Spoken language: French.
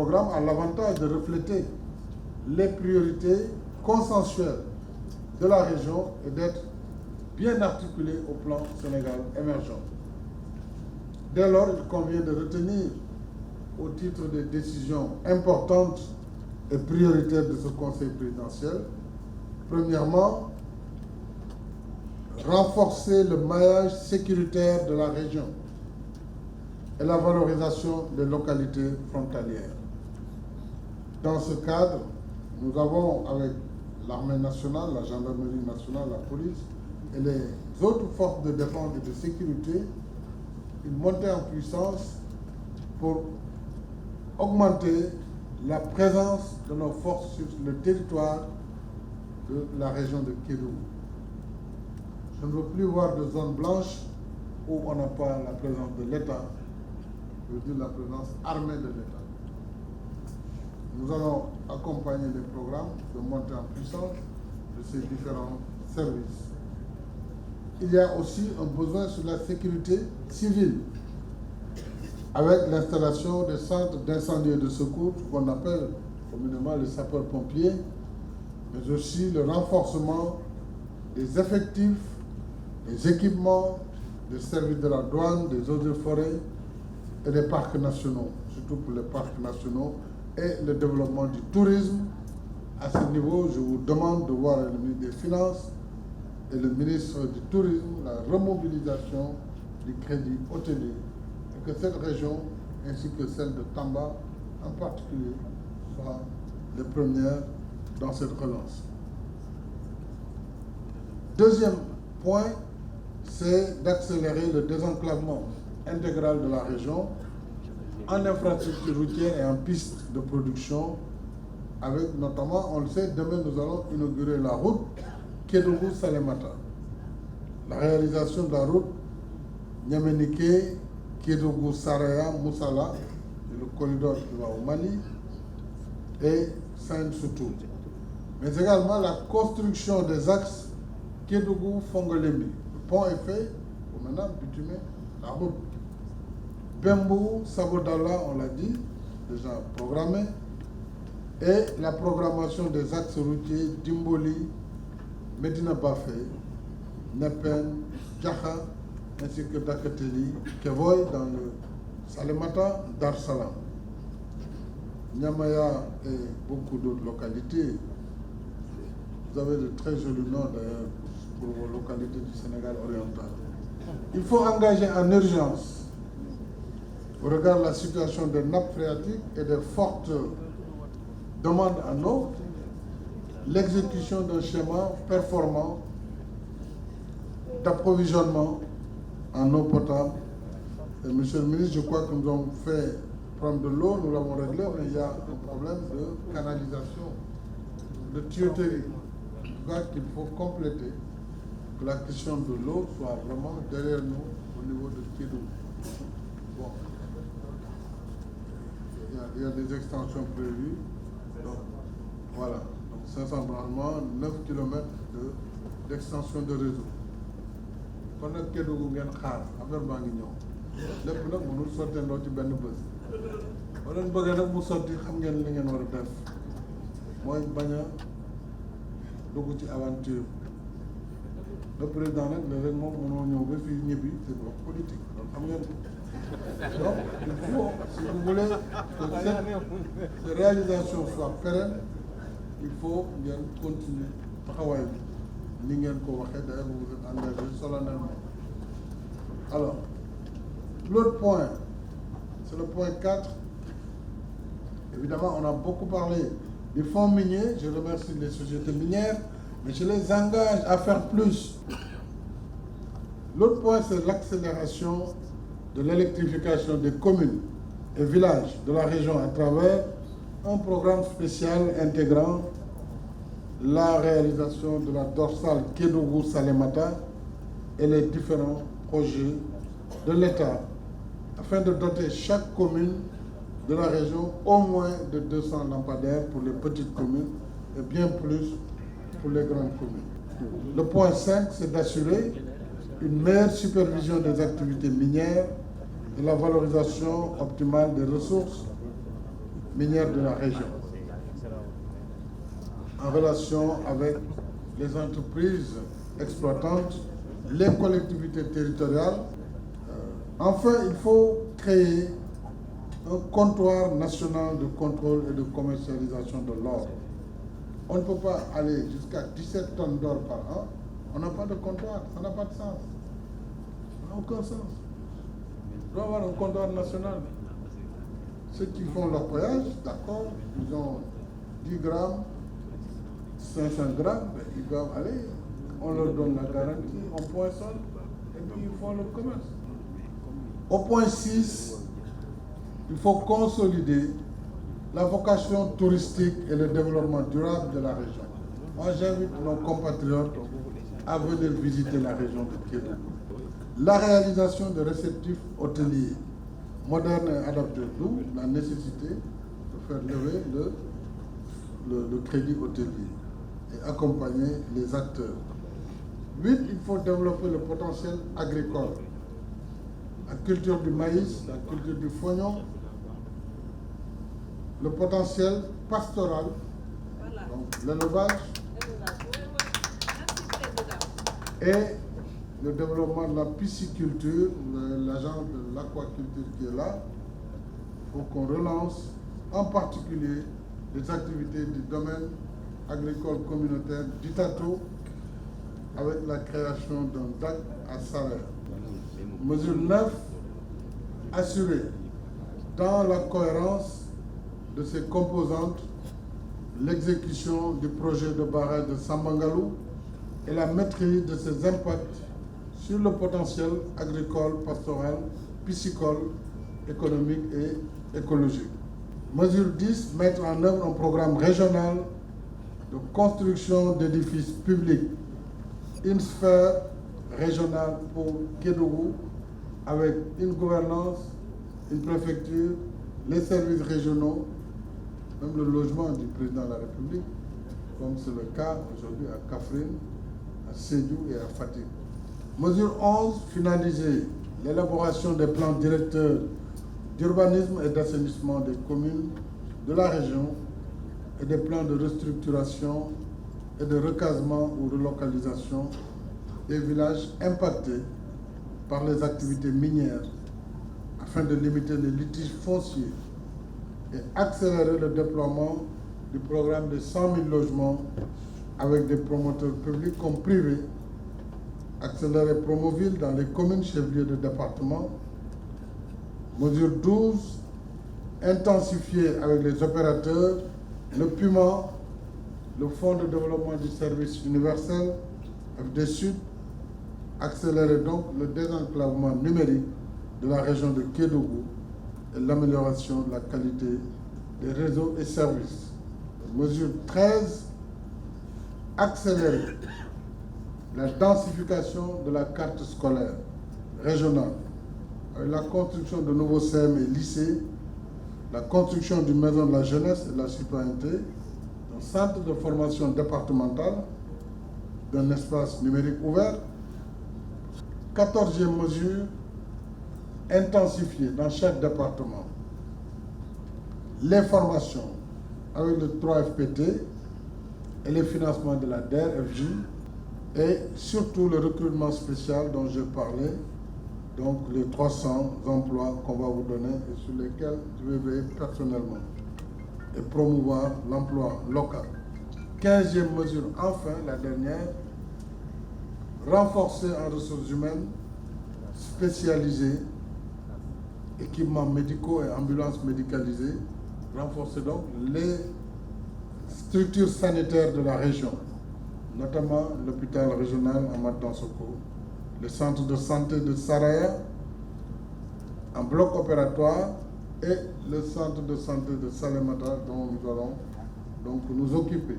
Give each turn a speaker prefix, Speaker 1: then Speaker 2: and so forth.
Speaker 1: programme a l'avantage de refléter les priorités consensuelles de la région et d'être bien articulé au plan Sénégal émergent. Dès lors, il convient de retenir, au titre des décisions importantes et prioritaires de ce Conseil présidentiel, premièrement, renforcer le maillage sécuritaire de la région et la valorisation des localités frontalières. Dans ce cadre, nous avons, avec l'armée nationale, la gendarmerie nationale, la police et les autres forces de défense et de sécurité, une montée en puissance pour augmenter la présence de nos forces sur le territoire de la région de Kédougou. Je ne veux plus voir de zones blanches où on n'a pas la présence de l'État, je veux dire la présence armée de l'État. Nous allons accompagner les programmes de montée en puissance de ces différents services. Il y a aussi un besoin sur la sécurité civile, avec l'installation des centres d'incendie et de secours, qu'on appelle communément les sapeurs-pompiers, mais aussi le renforcement des effectifs, des équipements, des services de la douane, des eaux et forêts et des parcs nationaux, surtout pour les parcs nationaux, et le développement du tourisme. À ce niveau, je vous demande de voir le ministre des Finances et le ministre du Tourisme la remobilisation du crédit hôtelier et que cette région, ainsi que celle de Tamba en particulier, soient les premières dans cette relance. Deuxième point, c'est d'accélérer le désenclavement intégral de la région en infrastructure routière et en pistes de production, avec notamment, on le sait, demain nous allons inaugurer la route Kédougou-Salémata. La réalisation de la route Niaméniké, Kédougou-Saraya-Moussala, le corridor qui va au Mali, et Saint-Soutou. Mais également la construction des axes Kédougou-Fongolembi. Le pont est fait, pour maintenant bitumer la route. Bembou-Sabodala, on l'a dit, déjà programmé, et la programmation des axes routiers Dimboli, Medina Bafé, Nepen, Djaha, ainsi que Dakateli, Kevoy dans le Salémata, Dar Salam. Nyamaya et beaucoup d'autres localités. Vous avez de très jolis noms d'ailleurs pour vos localités du Sénégal oriental. Il faut engager en urgence, au regard de la situation des nappes phréatiques et des fortes demandes en eau, l'exécution d'un schéma performant d'approvisionnement en eau potable. Et monsieur le ministre, je crois que nous avons fait problème de l'eau, nous l'avons réglé, mais il y a un problème de canalisation, de tuyauterie. En tout cas, qu'il faut compléter, que la question de l'eau soit vraiment derrière nous au niveau de Kédougou. Bon. Il y a des extensions prévues. Donc, voilà. Donc, 500 branchements, 9 km d'extension de réseau. Kon nag Kédougou ngeen xaar affaire baa ngi ñëw lépp nag mënul sottandoo ci benn bés ba leen bëggee nag mu sotti xam ngeen li ngeen war a def mooy bañ a dugg ci aventure. Le président nag léeg-léeg moom mënoo ñëw ba fii ñibbi c'est wax politique loolu xam ngeen ko. Donc il faut, si vous voulez que cette réalisation soit pérenne, il faut ngeen continuer taxawaay bi ni ngeen ko waxee d'ailleurs vous vous êtes engagé solennellement. Alors, l'autre point, c'est le point 4. Évidemment, on a beaucoup parlé des fonds miniers. Je remercie les sociétés minières, mais je les engage à faire plus. L'autre point, c'est l'accélération de l'électrification des communes et villages de la région à travers un programme spécial intégrant la réalisation de la dorsale Kédougou-Salémata et les différents projets de l'État afin de doter chaque commune de la région au moins de 200 lampadaires pour les petites communes et bien plus pour les grandes communes. Le point 5, c'est d'assurer une meilleure supervision des activités minières et la valorisation optimale des ressources minières de la région, en relation avec les entreprises exploitantes, les collectivités territoriales. Enfin, il faut créer un comptoir national de contrôle et de commercialisation de l'or. On ne peut pas aller jusqu'à 17 tonnes d'or par an. On n'a pas de comptoir, ça n'a pas de sens. Ça n'a aucun sens. Il doit y avoir un comptoir national. Ceux qui font leur voyage, d'accord, ils ont 10 grammes, 500 grammes, ils doivent aller. On leur donne la garantie, on poinçonne, et puis ils font le commerce. Au point 6, il faut consolider la vocation touristique et le développement durable de la région. Moi, j'invite nos compatriotes à venir visiter la région de Kédougou. La réalisation de réceptifs hôteliers modernes et adaptés, d'où la nécessité de faire lever le crédit hôtelier et accompagner les acteurs. 8, il faut développer le potentiel agricole. La culture du maïs, la culture du foignon, le potentiel pastoral, donc l'élevage, et le développement de la pisciculture, l'agent de l'aquaculture qui est là. Il faut qu'on relance en particulier les activités du domaine agricole communautaire d'Itato avec la création d'un DAC à Saraya. Mesure 9, assurer dans la cohérence de ses composantes l'exécution du projet de barrage de Sambangalou et la maîtrise de ses impacts sur le potentiel agricole, pastoral, piscicole, économique et écologique. Mesure 10, mettre en œuvre un programme régional de construction d'édifices publics, une sphère régionale pour Kédougou, avec une gouvernance, une préfecture, les services régionaux, même le logement du président de la République, comme c'est le cas aujourd'hui à Kaffrine, à Sédhiou et à Fatick. Mesure 11, finaliser l'élaboration des plans directeurs d'urbanisme et d'assainissement des communes de la région et des plans de restructuration et de recasement ou relocalisation des villages impactés par les activités minières afin de limiter les litiges fonciers et accélérer le déploiement du programme de 100 000 logements avec des promoteurs publics comme privés, accélérer Promoville dans les communes chefs-lieux de département. Mesure 12, intensifier avec les opérateurs le PUMA, le Fonds de développement du service universel, FD Sud, accélérer donc le désenclavement numérique de la région de Kédougou et l'amélioration de la qualité des réseaux et services. Mesure 13, accélérer la densification de la carte scolaire régionale avec la construction de nouveaux CM et lycées, la construction d'une maison de la jeunesse et de la citoyenneté, d'un centre de formation départemental, d'un espace numérique ouvert. 14e mesure, intensifier dans chaque département les formations avec le 3FPT et les financements de la DER/FJ et surtout le recrutement spécial dont j'ai parlé, donc les 300 emplois qu'on va vous donner et sur lesquels je vais veiller personnellement et promouvoir l'emploi local. 15e mesure, enfin, la dernière, renforcer en ressources humaines spécialisées, équipements médicaux et ambulances médicalisées, renforcer donc les structures sanitaires de la région, notamment l'hôpital régional Amath Dansokho, le centre de santé de Saraya, un bloc opératoire et le centre de santé de Salémata dont nous allons donc nous occuper.